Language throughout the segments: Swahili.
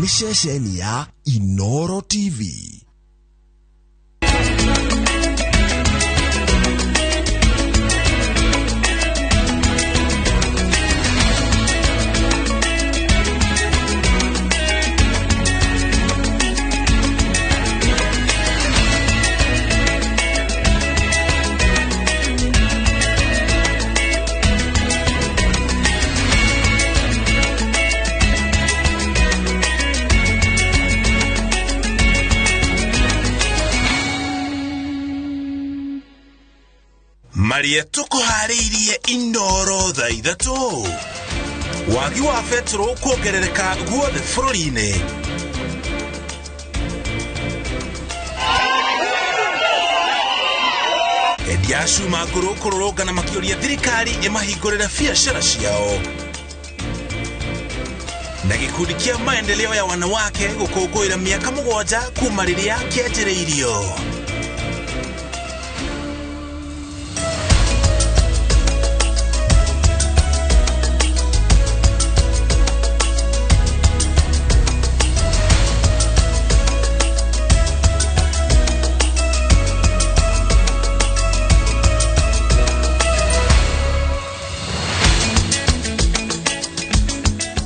ni ceceni ya Inooro TV. Maria tukuhariirie Inooro thaa ithatu. Wagi wa petro kuongerereka guothe bũrũri-inĩ. Endia a cuma ngũrũ kũrũrũngana makĩũria thirikari ĩmahingũrĩre biacara ciao. Na gĩkundi kĩa maendeleo ya wanawake gũkũngũĩra mĩaka 7 kuuma rĩrĩa kĩanjĩrĩirio.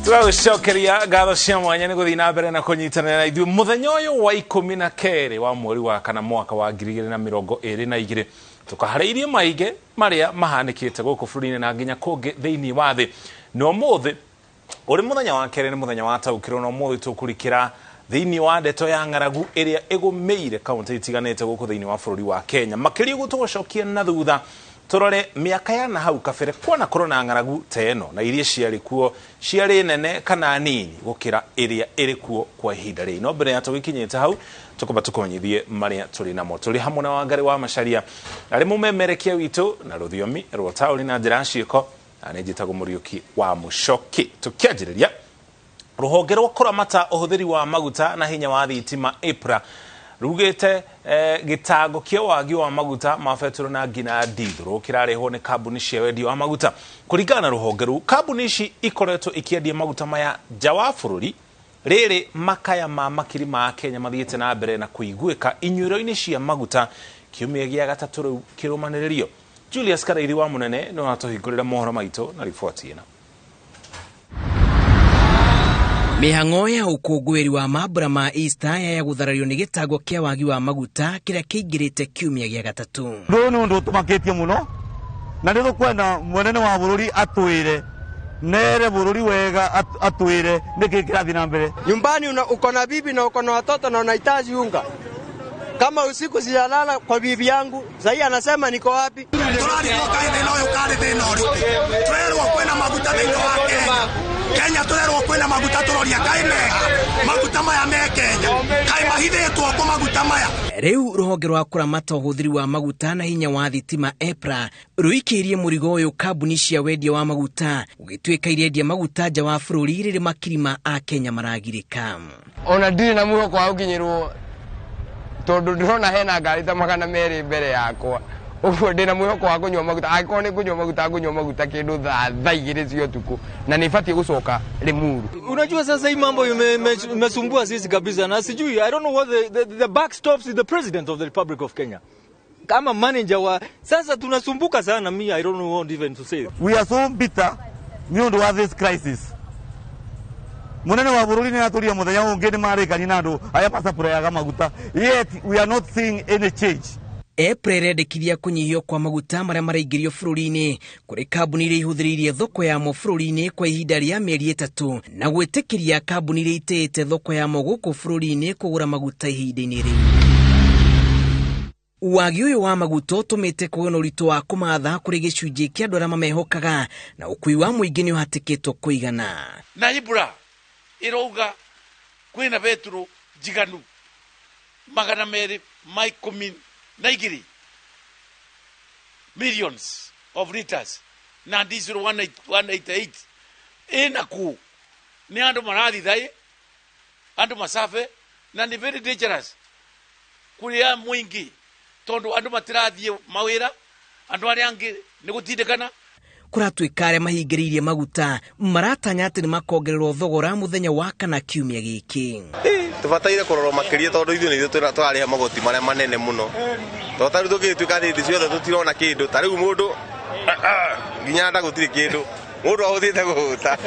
Tũgũcokeria ngatho cia mwanya nĩ gũthiĩ na mbere na kũnyitanĩra na ithuĩ mũthenya ũyũ wa 12 wa mweri wa kana mwaka wa 2022 tũkaharĩirie maingĩ marĩa mahanĩkĩte gũkũ bũrũri-inĩ na nginya kũngĩ thĩinĩ wa thĩ. No mũthĩ ũrĩ mũthenya wa kerĩ nĩ mũthenya wa taũkĩrwo no mũthĩ tũkũrikĩra thĩinĩ wa ndeto ya ng'aragu ĩrĩa ĩgũmĩire kaunti itiganĩte gũkũ thĩinĩ wa bũrũri wa Kenya. Makĩria gũtũcokia na thutha turore miaka ya na hau kabere kwana korona ng'aragu teno na iria ciarĩ kuo ciarĩ nene kana nini gukira iria ĩrĩ kuo kwa ihinda rĩrĩ. No mbere ya tũgĩkinyĩte hau tukoba tukonyithie maria tũrĩ namo. Tũrĩ hamwe na Wangari wa Macharia arĩ mũmemerekia witũ na rũthiomi rwa taũri na njĩra ciĩko na njĩtagwo Mũriũki wa Mũchoki. Tũkĩanjĩrĩria rũhonge rwa kũramata ũhũthĩri wa maguta na hinya wa thitima EPRA rugete gitango kia wagi wa maguta ma betũrũ na ngina ndithũrũ kĩrarehwo nĩ kambuni cia wendia wa maguta. Kũringana na rũhonge rũu, kambuni ici ikoretwo ikĩendia maguta maya nja wa bũrũri. Rĩrĩ makaya ma makiri ma Kenya mathiĩte na mbere na kũiguĩka inyuĩro-inĩ cia maguta kiumia gĩa gatatũ rĩu kĩrũmanĩrĩrio. Julius Karaithi wa Mũnene no atũhingũrĩra mohoro maitũ na riboti ĩno. Mĩhang'o ya ũkũngũĩri wa mambura ma Easter ya gũtharario nĩ gĩtango kĩa wagi wa maguta kĩrĩa kĩingĩrĩte kiumia gĩa gatatũ. Ndũ nĩ ũndũ ũtũmakĩtie mũno na nĩ tũkwenda mũnene wa bũrũri atwĩre nere bũrũri wega atwĩre nĩkĩ kĩrathiĩ na mbere. Nyumbani uko na bibi na uko na watoto na unahitaji unga. Kama usiku sijalala kwa bibi yangu, sasa anasema niko wapi? Kenya turerwo kwina maguta turoria kaimega maguta maya me Kenya kai mahithĩtwo kwa maguta maya. Rĩu rũhonge rwa kũramata ũhũthĩri wa maguta na hinya wa thitima EPRA rũikĩirie mũrigo ũyũ kambuni cia wendia wa maguta ũgĩtuĩka irendia maguta nja wa bũrũri rĩrĩ makiri ma a Kenya maragirĩka. Ona ndirĩ na mwĩhoko wa gũkinyĩrwo tondũ ndĩrona hena ngari ta 200 mbere yakwa. Uko ndina mwĩhoko wa kunywa maguta angĩkorwo nĩ kunywa maguta kĩndũ thaa 2 cia ũtukũ na nĩbatie gũcoka Limuru. Unajua sasa hii mambo imesumbua sisi kabisa na sijui I don't know what the back stops is the president of the Republic of Kenya. Kama manager wa sasa tunasumbuka sana, mimi I don't know what even to say. We are so bitter nĩũndũ wa this crisis. Mũnene wa bũrũri nĩ atũria mũthenya ũngĩ nĩ marĩkani na andũ aya pasaport ya maguta, yet we are not seeing any change. EPRA ĩrendekithia kũnyihio kwa maguta marĩa maraingĩrio bũrũri-inĩ kũrĩ kambuni iria ihũthĩrĩirie thoko yamo bũrũri-inĩ kwa ihinda rĩa mĩeri 3 na gwĩtĩkĩria kambuni iria itĩĩte thoko yamo gũkũ bũrũri-inĩ kũgũra maguta ihinda-inĩ rĩu. Wagi ũyũ wa maguta ũtũmĩte kũgĩe na ũritũ wa kũmatha kũrĩ gĩcunjĩ kĩa andũ arĩa mamehokaga na ũkui wa mũingĩ nĩ ũhatĩkĩtwo kũigana. Na EPRA ĩrauga kwĩna betũrũ njiganu 212 millions of liters na diesel 188 ina ku ni andu marathi thai andu masafe na ni very dangerous kuria mwingi tondu andu matirathie mawira andu ari angi ni gutindikana. kuratuika aria mahingiriirie maguta maratanya ati ni makongererwo thogora muthenya wa kana kiumia giki. Tubataire kurorwo makiria tondu ithu ni twari magoti maria manene muno. Totari tukituika ndi ciothe tutirona kindu. Tariu mundu nginya nda gutiri kindu. Mundu ahuthite guhuta.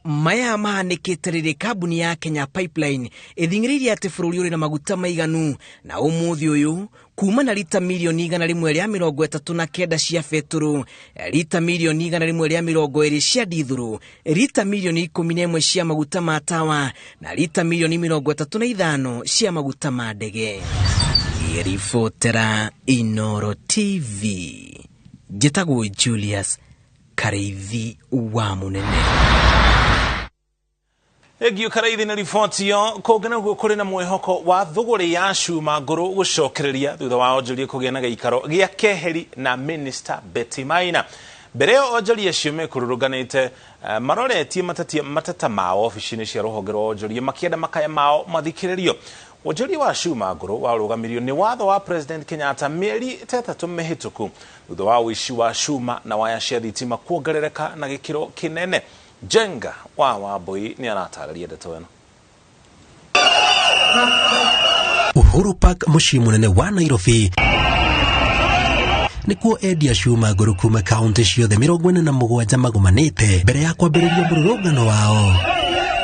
Maya mahanikite riri kambuni ya Kenya Pipeline ithingiririe ati bururi uri na maguta maiganu na umuthi uyu kuma na lita milioni 139 cia beturu, lita milioni 120 cia dithuru, lita milioni 11 cia maguta ma tawa na lita milioni 35 cia maguta ma ndege. Ribotera Inooro TV. Njitagwo Julius Kareithi wa Munene. Egio Kareithi na riboti yo kogena kuri na mwihoko wa thuguri ya cuma nguru gucokereria thutha wa onjoria kugena giikaro gia keheri na Minister Betty Maina. Mbere yo onjoria ciume kururuganite maroretie matata mao ofisini cia ruhonge rwa onjoria makienda makaya mao mathikiririo. Onjoria wa cuma nguru warugamirio ni watho wa President Kenyatta mieri 3 mihituku thutha wa wici wa cuma na waya cia thitima kuongerereka na gikiro kinene. Jenga wa Wambui ni anatararia ndeto eno. Uhuru Park muciĩ munene wa Nairobi nikuo endia cuma nguru kuma kaunti ciothe 47 magumanite mbere ya kwambĩrĩria mũrũrũngano wao.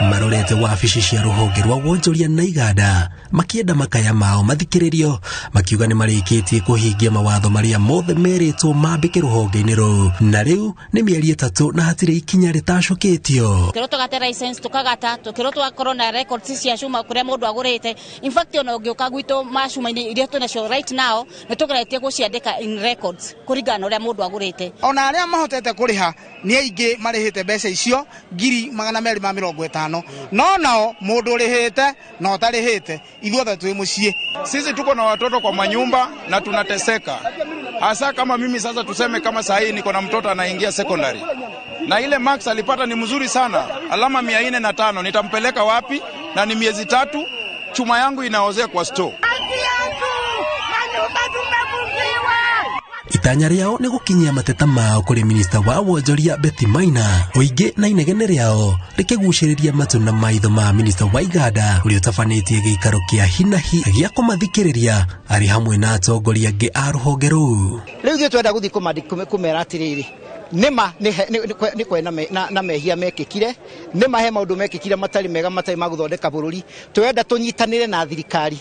Marorete wabici cia ruhonge rwa wonjoria na iganda makienda makaya mao mathikiririo makiuga ni marikitie kuhingia mawatho maria mothe meritwo mambike ruhonge-ini ruu na riu ni mieri 3 na hatire ikinya ritacukitio. Kiroto gate license tukagata tukiroto corona records cia cuma kuria mundu agurite. In fact ona ungiuka gwito macuma-ini iria tunacio right now ni tugeretie guciandika in records kuringana uria mundu agurite. Ona aria mahotete kuriha ni aingi marihite mbeca icio 250 no nao mundu rihite na utarihite ithuothe twi mucie. Sisi tuko na watoto kwa manyumba na tunateseka. Hasa kama mimi sasa tuseme kama saa hii niko na mtoto anaingia secondary. Na ile max alipata ni mzuri sana. Alama 405 nitampeleka wapi? Na ni miezi 3 chuma yangu inaozea kwa store. Itanya riao ni gukinyia mateta mao kuri Minister wa wonjoria Betty Maina. Oingi na inegene riao rikiguciriria matu na maitho ma Minister wa iganda uria utafanĩtie giikaro kia hinahi gia kumathikiriria ari hamwe na atongoria angi a ruhonge ruu. Riu thie twenda guthi kumera atiriri nima ni kwena na mehia mekikire nima he maundu mekikire matari mega matari maguthondeka bururi twenda tunyitanire na thirikari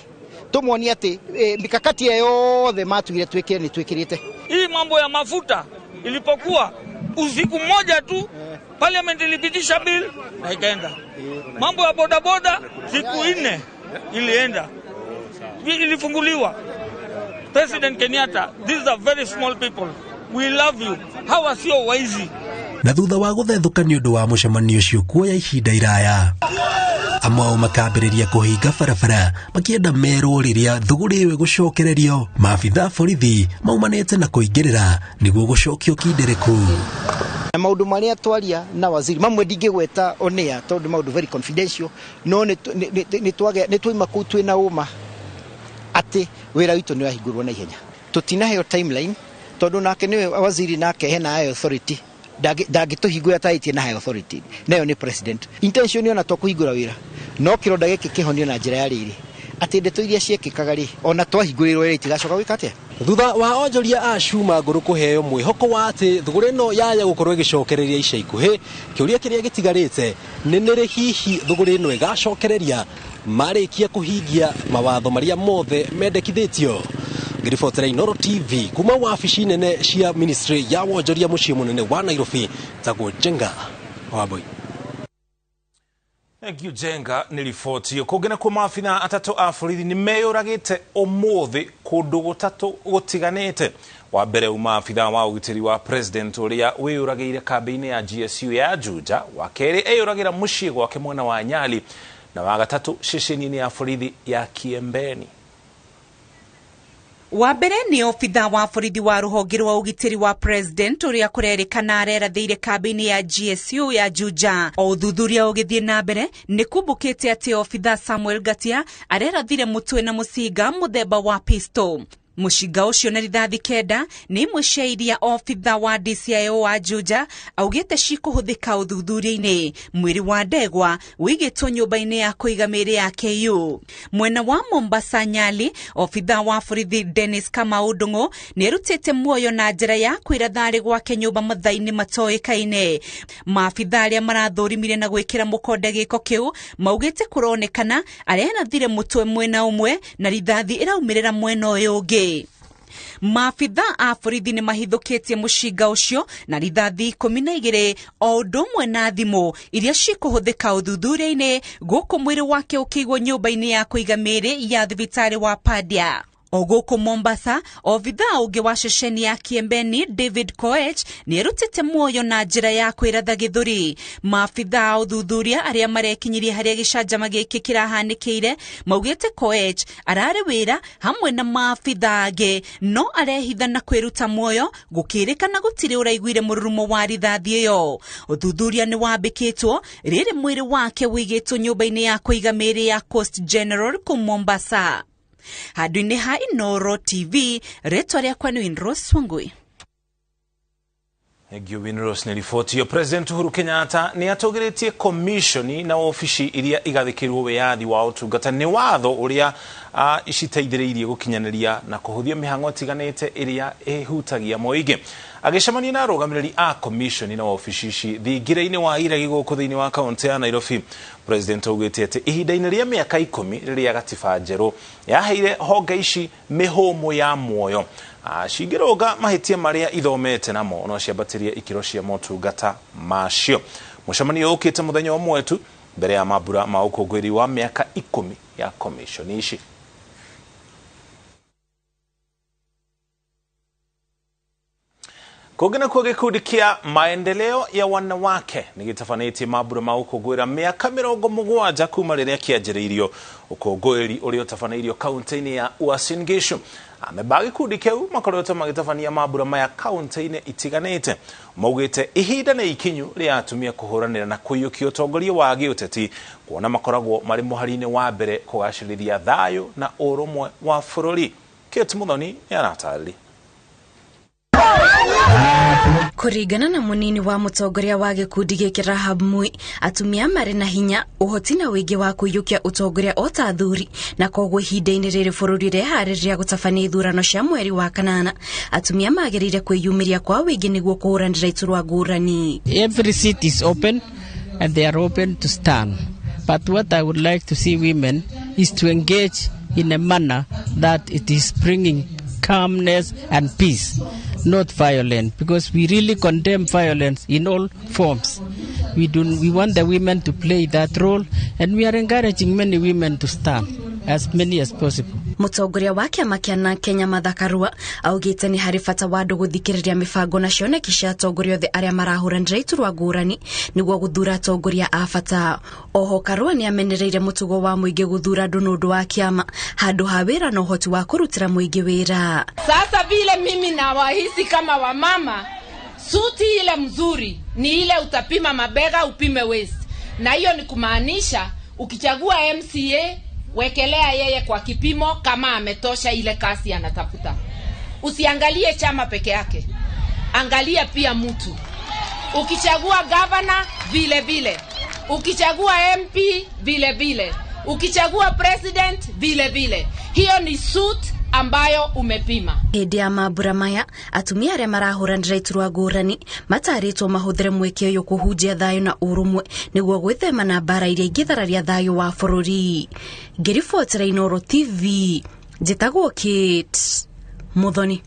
tumwonie ati mikakati yothe matugire twikire ni twikirite. Hii mambo ya mafuta ilipokuwa usiku mmoja tu parliament ilipitisha bill na ikaenda. Mambo ya bodaboda siku 4 ilienda ilifunguliwa. President Kenyatta, these are very small people, we love you. Hawa sio waizi. Na thutha wa guthethuka ni undu wa mucemanio ucio kuoya ihinda iraya amwe makambĩrĩria kuhinga barabara makienda merwo riria thuguri iwe gucokererio. Maabitha borithi maumanite na kuingĩrĩra niguo gucokio kindereku. Na maundu maria twaria na waziri mamwe ndingĩgweta onia tondu maundu very confidential no ni twaima kuu twina uma ati wira witu ni wahingurwo na ihenya. Tutinaheo timeline tondu nake niwe waziri nake hena authority ndagituhingura taitie na authority nayo ni president. Intention yona to kuhingura wira no kironda giki kihonio na njira ya riri ati ndeto iria ciekikaga ri ona twahingũrirwo ri tigacoka gwikate. Thutha wa onjoria a cuma nguru kuheo mwihoko wa ati thuguri no yaya gukorwo igicokereria ica ikuhi kiuria kiria gitigarite nĩ hihi thuguri no igacokereria marikia kuhingia mawatho maria mothe mendekithitio. Ribotera Inooro TV kuma wabici nene cia ministry ya wonjoria muciĩ munene wa Nairobi tagwo Jenga Wambui. Thank you Jenga ni riboti yo kugena kwa maafitha atatu a borithi ni meyuragite umuthi kundu gutatu gutiganite. Wa mbere maafitha wa ugitiri wa president uria wiyuragire kambi-ini ya GSU ya Juja, wa keri eyuragira muciĩ gwake mwena wa Nyali, na wa gatatu ceceni-ini ya borithi ya Kiembeni. Wambere ni ofitha wa borithi wa ruhonge rwa ugitiri wa president uria kurerikana arerathire kambi-ini ya GSU ya Juja. O uthuthuria ugithie na mbere ni kumbukite ati ofitha Samuel Gatia arerathire mutwe na mucinga muthemba wa pistol. Mushinga ucio na rithathi kenda ni imwe cia iria ofitha wa DCIO wa Juja augite cikuhuthika uthuthuria-ini. Mwiri wa ndegwa wigitwo nyumba-ini ya kuiga miri ya KU. Mwena wa Mombasa Nyali, ofitha wa borithi Dennis Kamau Ndung'u nierutite muoyo na njira ya kwira thari gwake nyumba mathaini matoikaine. Maabitha aria marathurimire na gwikira mukonde giko kiu maugite kuronekana aria nathire mutwe mwena umwe na rithathi iraumirira mwena uyu ungi. Maabitha a borithi ni mahithukitie mushinga ucio na rithathi 12 o undu umwe na thimu iria cikuhuthika uthuthuria-ini guku mwiri wake ukigwo nyumba-ini ya kuiga miri ya thibitari wa Padia. O guku Mombasa, ofitha ungi wa ceceni ya Kiembeni David Koech nierutite muoyo na njira ya kwiratha githuri. Maabitha a uthuthuria aria marekinyirie haria gicanjama giki kirahanikire maugite Koech arari wira hamwe na maabitha angi no arehitha na kwiruta muoyo gukirikana gutiri uraiguire mururumo wa rithathi iyo. Uthuthuria ni wambikitwo riri mwiri wake wigitwo nyumba-ini ya kuiga miri ya Coast General ku Mombasa. Handu-ini ha Inooro TV, retwa riakwa ni Winrose Wangui. Egyo Winrose ni ripoti yo President Uhuru Kenyatta ni atogiritie komishoni na ofici iria igathikirwo wiyathi wa utungata ni watho uria iciteithiriirie gukinyaniria na kuhuthia mihango tiganite iria ihutagia moige. Agicemania na arugamiriri a komishoni na ofici ici thingire-ini wa iregi guku thiini wa kaunti ya Nairobi, President augite ati ihinda-ini ria miaka 10 riria gatiba njeru yaheire honge ici mihumu ya muoyo cingiroga mahitia maria ithomete namo no ciambatirie ikiro cia motungata macio. Mucemanio ukite muthenya umwe tu mbere ya mabura ma ukungwiri wa miaka 10 ya komishoni ici. Kugena kwa gikundi kia maendeleo ya wanawake nigitafanĩtie mabura ma ukungwira miaka 70 kuma riria kianjĩrĩirio ukungwiri uria utafanĩirio kaunti-ini ya Uasin Gishu. Ameba gikundi kiu makoretwo magitafania mabura maya kaunti-ini itiganite maugite ihinda ni ikinyu ria atumia kuhuranira na kuyukia utongoria wa giuteti kuona makoragwo mari muhari-ini wa mbere kugacirithia thayo na urumwe wa bururi. Kate Muthoni yaratarĩria. Kurigana na munini wa mutongoria wa gikundi giki Rahab Mui, atumia mari na hinya uhoti na wingi wa kuyukia utongoria ota thuri na kogwo ihinda-ini riri bururi rehariria gutabania ithurano cia mweri wa kanana. Atumia magirire kwiyumiria kwa wingi niguo kuhuranira iturwa ngurani. Every seat is open and they are open to stand, but what I would like to see women is to engage in a manner that it is bringing calmness and peace, not violence, because we really condemn violence in all forms. We want the women to play that role, and we are encouraging many women to stand, as many as possible. Mutongoria wa kiama kia Kenya Martha Karua augite ni hari bata wa andu guthikiriria mibango na cioneki cia atongoria othe aria marahuranira iturwa ngurani niguo guthura atongoria a bata. Oho Karua ni amenereire mutugo wa muingi guthura andu nundu wa kiama handu ha wira na uhoti wa kurutira muingi wira. Sasa vile mimi na wahisi kama wamama, suti ile mzuri ni ile utapima mabega upime waist, na hiyo ni kumaanisha ukichagua MCA wekelea yeye kwa kipimo kama ametosha ile kasi anatafuta. Usiangalie chama peke yake, angalia pia mtu. Ukichagua governor vile vile, ukichagua MP vile vile, ukichagua president vile vile. Hiyo ni suit ambayo umepima. Hĩndĩ ya mambura maya atumia aria marahuranira iturwa ngurani mataritwo mahuthire mweke uyu kuhunjia thayo na urumwe niguo gwithema na mbara iria ingithararia thayo wa bururi. Ngiribotera Inooro TV, njitagwo Kate Muthoni.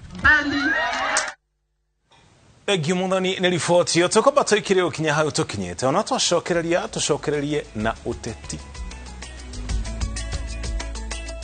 Egyo Muthoni ni riboti yo tukoba tuikire ukinya hau tukinyete ona twacokereria na uteti.